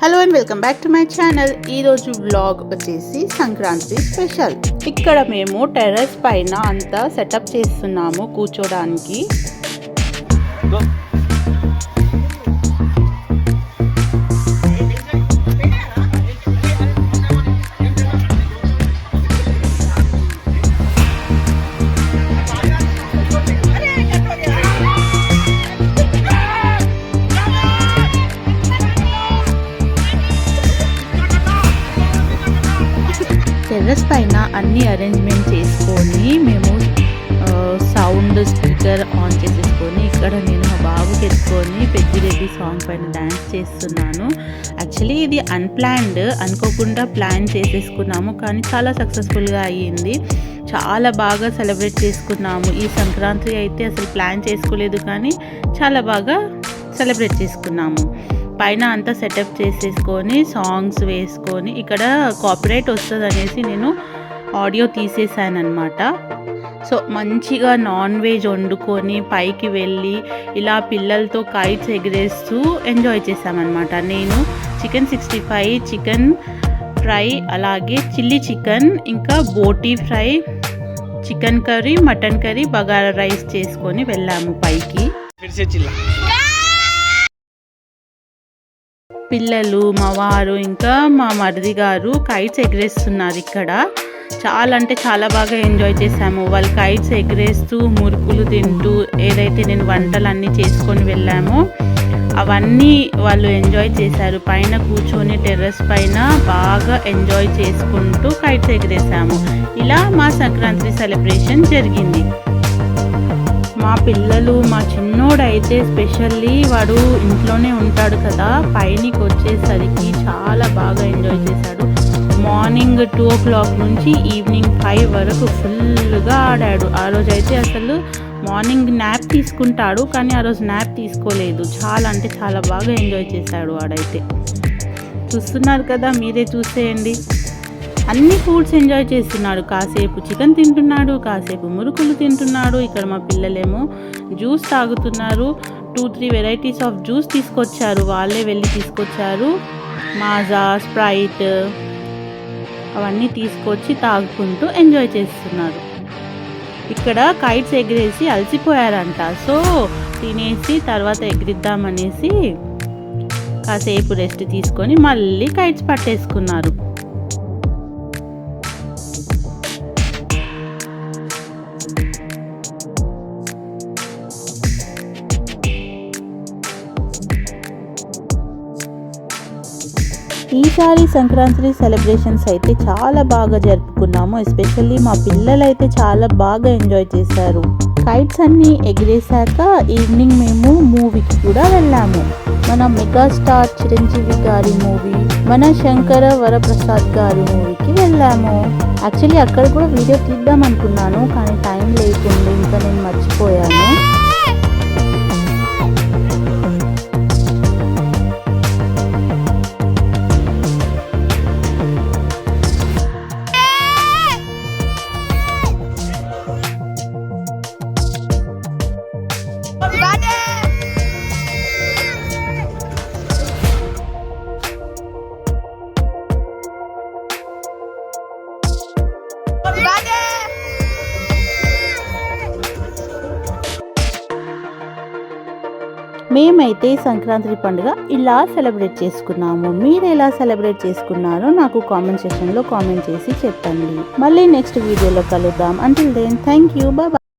Hello and welcome back to my channel. ఈరోజు vlog వచ్చేసి Sankranti special. ఇక్కడ మేము టెర్రస్ పైన అంతా సెటప్ చేస్తున్నాము కూర్చోడానికి. టెర్రస్ పైన అన్ని అరేంజ్మెంట్ చేసుకొని మేము సౌండ్ స్పీకర్ ఆన్ చేసేసుకొని ఇక్కడ నేను మా బాబుకి ఎత్తుకొని పెద్దిరెడ్డి సాంగ్ పైన డ్యాన్స్ చేస్తున్నాను. యాక్చువల్లీ ఇది అన్ప్లాన్డ్, అనుకోకుండా ప్లాన్ చేసేసుకున్నాము, కానీ చాలా సక్సెస్ఫుల్గా అయ్యింది. చాలా బాగా సెలబ్రేట్ చేసుకున్నాము. ఈ సంక్రాంతి అయితే అసలు ప్లాన్ చేసుకోలేదు, కానీ చాలా బాగా సెలబ్రేట్ చేసుకున్నాము. పైన అంతా సెటప్ చేసేసుకొని సాంగ్స్ వేసుకొని, ఇక్కడ కాపీరైట్ వస్తుంది అనేసి నేను ఆడియో తీసేసాను అనమాట. సో మంచిగా నాన్ వెజ్ వండుకొని పైకి వెళ్ళి ఇలా పిల్లలతో కైట్స్ ఎగిరేస్తూ ఎంజాయ్ చేసామన్నమాట. నేను చికెన్ 65, చికెన్ ఫ్రై, అలాగే చిల్లీ చికెన్, ఇంకా boti fry, chicken curry, mutton curry, bagara rice చేసుకొని వెళ్ళాము పైకి. పిల్లలు, మా వారు, ఇంకా మా మరిది గారు కైట్స్ ఎగరేస్తున్నారు. ఇక్కడ చాలా అంటే చాలా బాగా ఎంజాయ్ చేసాము. వాళ్ళు కైట్స్ ఎగరేస్తూ మురుకులు తింటూ ఏదైతే నేను వంటలన్నీ చేసుకొని వెళ్ళామో అవన్నీ వాళ్ళు ఎంజాయ్ చేశారు. పైన కూర్చొని టెర్రస్ పైన బాగా ఎంజాయ్ చేసుకుంటూ కైట్స్ ఎగరేసాము. ఇలా మా సంక్రాంతి సెలబ్రేషన్ జరిగింది. మా పిల్లలు, మా చిన్నోడైతే స్పెషల్లీ వాడు ఇంట్లోనే ఉంటాడు కదా, పైనకి వచ్చేసరికి చాలా బాగా ఎంజాయ్ చేశాడు. మార్నింగ్ 2 o'clock నుంచి ఈవినింగ్ 5 వరకు ఫుల్గా ఆడాడు. ఆ రోజు అయితే అసలు మార్నింగ్ న్యాప్ తీసుకుంటాడు, కానీ ఆ రోజు న్యాప్ తీసుకోలేదు. చాలా అంటే చాలా బాగా ఎంజాయ్ చేశాడు వాడైతే. చూస్తున్నారు కదా, మీరే చూసేయండి. అన్ని ఫుడ్స్ ఎంజాయ్ చేస్తున్నాడు. కాసేపు చికెన్ తింటున్నాడు, కాసేపు మురుకులు తింటున్నాడు. ఇక్కడ మా పిల్లలేమో జ్యూస్ తాగుతున్నారు. 2-3 వెరైటీస్ ఆఫ్ జ్యూస్ తీసుకొచ్చారు, వాళ్ళే వెళ్ళి తీసుకొచ్చారు. మాజా, స్ప్రైట్ అవన్నీ తీసుకొచ్చి తాగుకుంటూ ఎంజాయ్ చేస్తున్నారు. ఇక్కడ కైట్స్ ఎగిరేసి అలసిపోయారంట. సో తినేసి తర్వాత ఎగిరిద్దామనేసి కాసేపు రెస్ట్ తీసుకొని మళ్ళీ కైట్స్ పట్టేసుకున్నారు. ఈసారి సంక్రాంతి సెలబ్రేషన్స్ అయితే చాలా బాగా జరుపుకున్నాము. ఎస్పెషల్లీ మా పిల్లలు అయితే చాలా బాగా ఎంజాయ్ చేశారు. కైట్స్ అన్నీ ఎగిరేసాక ఈవినింగ్ మేము మూవీకి కూడా వెళ్ళాము. మన మెగాస్టార్ చిరంజీవి గారి మూవీ, మన శంకర వరప్రసాద్ గారి మూవీకి వెళ్ళాము. యాక్చువల్లీ అక్కడ కూడా వీడియో తీద్దాం అనుకున్నాను, కానీ టైం లేకుండా ఇంకా నేను మర్చిపోయాను. మేమైతే సంక్రాంతి పండుగ ఇలా సెలబ్రేట్ చేసుకున్నాము. మీరు ఎలా సెలబ్రేట్ చేసుకున్నారో నాకు కామెంట్ సెక్షన్లో కామెంట్ చేసి చెప్పండి. మళ్ళీ నెక్స్ట్ వీడియోలో కలుద్దాం. Until then thank you, bye.